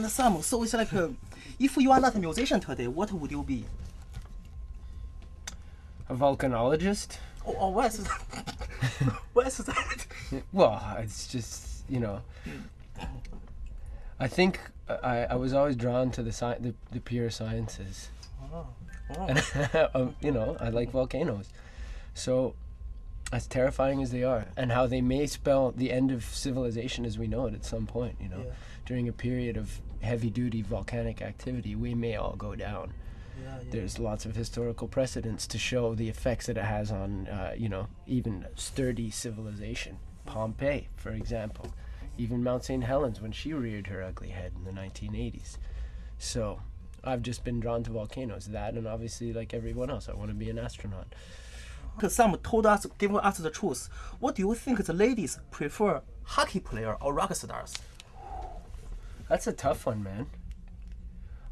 And Sam, so it's like, if you are not a musician today, what would you be? A volcanologist? Oh, why is that? Why is that? Well, it's just, you know, I think I was always drawn to the pure sciences. Oh. And, you know, I like volcanoes. So, as terrifying as they are, and how they may spell the end of civilization as we know it at some point, you know, during a period of heavy-duty volcanic activity, we may all go down. There's lots of historical precedents to show the effects that it has on, you know, even sturdy civilization. Pompeii, for example. Even Mount St. Helens when she reared her ugly head in the 1980s. So, I've just been drawn to volcanoes. That, and obviously, like everyone else, I want to be an astronaut. Some told us, gave us the truth. What do you think the ladies prefer, hockey player or rock stars? That's a tough one, man.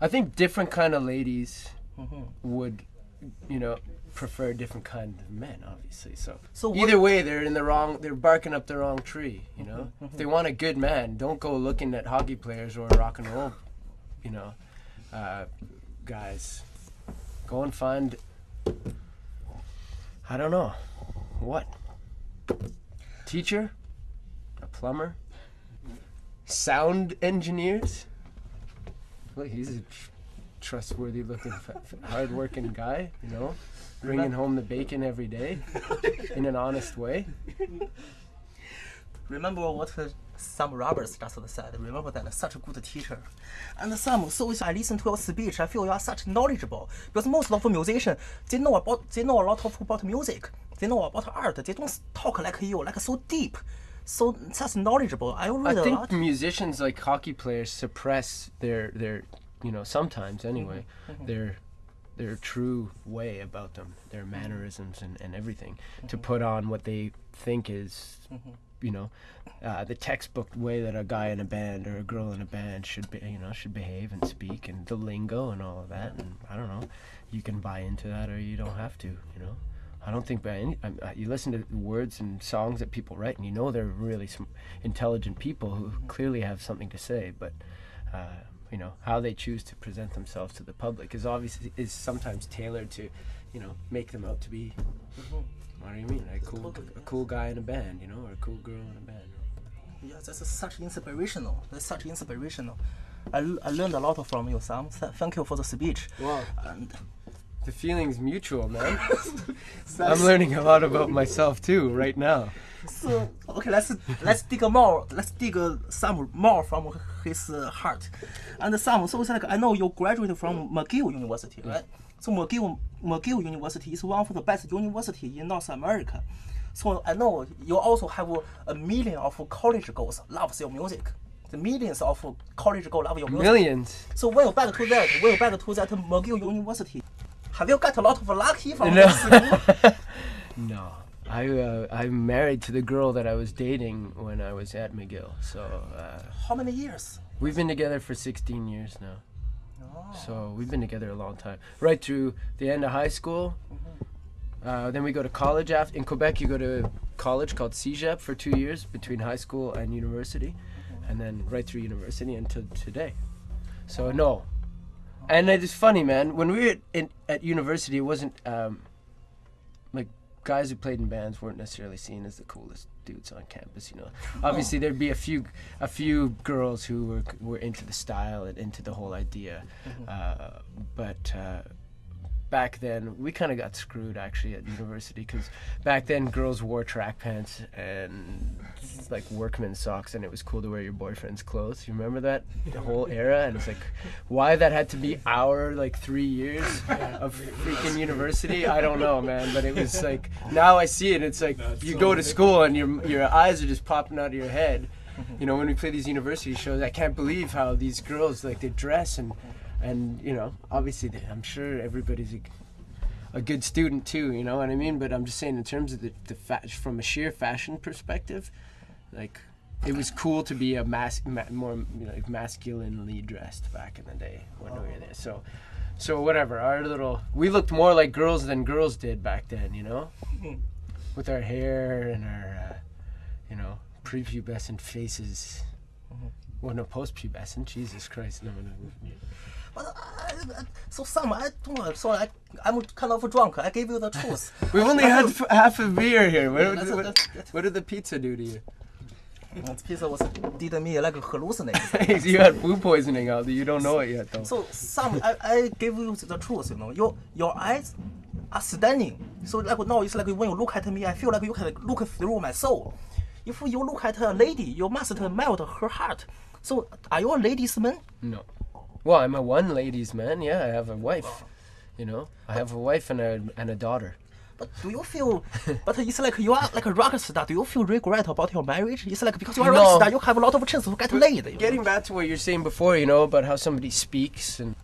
I think different kind of ladies would, you know, prefer different kind of men, obviously. So either way, they're barking up the wrong tree, you know. If they want a good man, don't go looking at hockey players or rock and roll, you know, guys. Go and find, I don't know, what? Teacher? A plumber? Sound engineers? Look, he's a trustworthy looking, hard-working guy, you know, bringing home the bacon every day in an honest way. Remember what Sam Roberts just said. Remember that such a good teacher. And Sam, so I listen to your speech, I feel you are such knowledgeable. Because most of musicians, they know a lot about music. They know about art. They don't talk like you, like so deep. So that's knowledgeable. I think musicians, like hockey players, suppress their you know, sometimes anyway, their true way about them, their mannerisms and everything, to put on what they think is, you know, the textbook way that a guy in a band or a girl in a band should be, you know, should behave and speak, and the lingo and all of that. And I don't know, you can buy into that or you don't have to, you know. I don't think you listen to the words and songs that people write, and you know they're really intelligent people who clearly have something to say, but you know, how they choose to present themselves to the public is sometimes tailored to, you know, make them out to be, what do you mean, a cool guy in a band, you know, or a cool girl in a band. Yeah, that's such inspirational. That's such inspirational. I learned a lot from you, Sam. Thank you for the speech. Wow. And the feeling's mutual, man. I'm learning a lot about myself too right now. So okay, let's dig more. Let's dig some more from his heart. And Sam, so it's like I know you graduated from McGill University, right? So McGill University is one of the best universities in North America. So I know you also have a million of college girls loves your music. The millions of college girls love your music. Millions. So when you back to that McGill University, have you got a lot of lucky from this? No. I'm married to the girl that I was dating when I was at McGill. So how many years? We've been together for 16 years now. Oh. So we've been together a long time. Right through the end of high school. Then we go to college. In Quebec, you go to college called CEGEP for 2 years between high school and university, and then right through university until today. So no. And it's funny, man. When we were at university, it wasn't like guys who played in bands weren't necessarily seen as the coolest dudes on campus. You know, obviously there'd be a few girls who were into the style and into the whole idea, but back then we kind of got screwed actually at university, because back then girls wore track pants and like workman socks, and it was cool to wear your boyfriend's clothes. You remember that, the whole era? And it's like, why that had to be our like 3 years of freaking university, I don't know, man. But it was like, now I see it, it's like you go to school and your eyes are just popping out of your head. You know, when we play these university shows, I can't believe how these girls, like, they dress, and you know, obviously I'm sure everybody's a good student too, you know what I mean? But I'm just saying, in terms of from a sheer fashion perspective, like, it was cool to be more, you know, masculinely dressed back in the day when we were there. So whatever, we looked more like girls than girls did back then, you know, with our hair and our, you know, prepubescent faces. Well, no, post-pubescent. Jesus Christ, no. But so Sam, I don't know. Sorry, I'm kind of drunk. I gave you the truth. We've only had half a beer here. What did the pizza do to you? This pizza did me like hallucinate. You had food poisoning, Aldi. You don't know it yet, though. So Sam, I gave you the truth. You know, your eyes are stunning. So like now it's like when you look at me, I feel like you can look through my soul. If you look at a lady, you must melt her heart. So are you a ladies man? No. Well, I'm a one ladies man. Yeah, I have a wife. You know, I have a wife and a daughter. But do you feel? But it's like you are like a rock star. Do you feel regret about your marriage? It's like because you are a rock star, you have a lot of chance to get laid. Getting back to what you're saying before, you know, about how somebody speaks and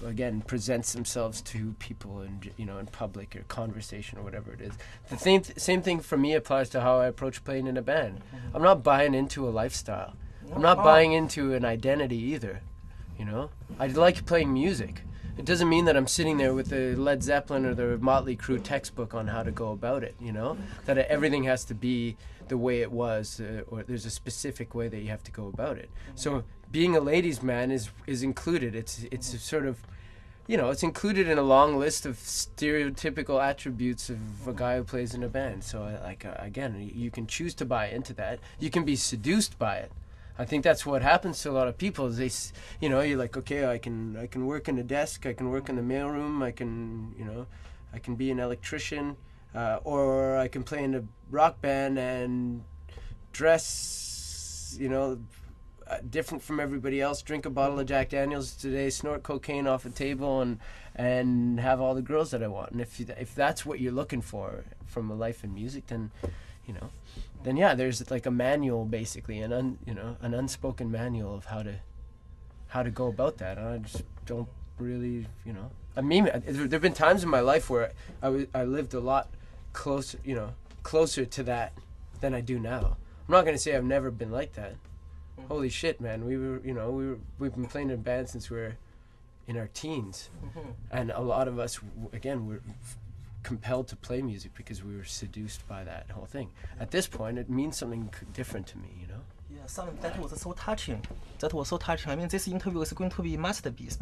again presents themselves to people and in public or conversation or whatever it is. The same thing for me applies to how I approach playing in a band. I'm not buying into a lifestyle. I'm not buying into an identity either. You know, I like playing music. It doesn't mean that I'm sitting there with the Led Zeppelin or the Motley Crue textbook on how to go about it, you know? That everything has to be the way it was, or there's a specific way that you have to go about it. So being a ladies' man is included. It's a sort of, it's included in a long list of stereotypical attributes of a guy who plays in a band. So, again, you can choose to buy into that. You can be seduced by it. I think that's what happens to a lot of people. Is you're like, okay, I can work in a desk, I can work in the mailroom, I can be an electrician, or I can play in a rock band and dress, different from everybody else, drink a bottle of Jack Daniels today, snort cocaine off a table, and have all the girls that I want. And if that's what you're looking for from a life in music, then then yeah, there's like a manual, basically, an unspoken manual of how to go about that. And I just don't really, I mean, there've been times in my life where I lived a lot closer to that than I do now. I'm not gonna say I've never been like that. Mm-hmm. Holy shit, man, we've been playing in a band since we were in our teens, mm-hmm. and a lot of us, again, were compelled to play music because we were seduced by that whole thing. At this point, it means something different to me, Yeah, Sam, that was so touching. I mean, this interview is going to be masterpiece.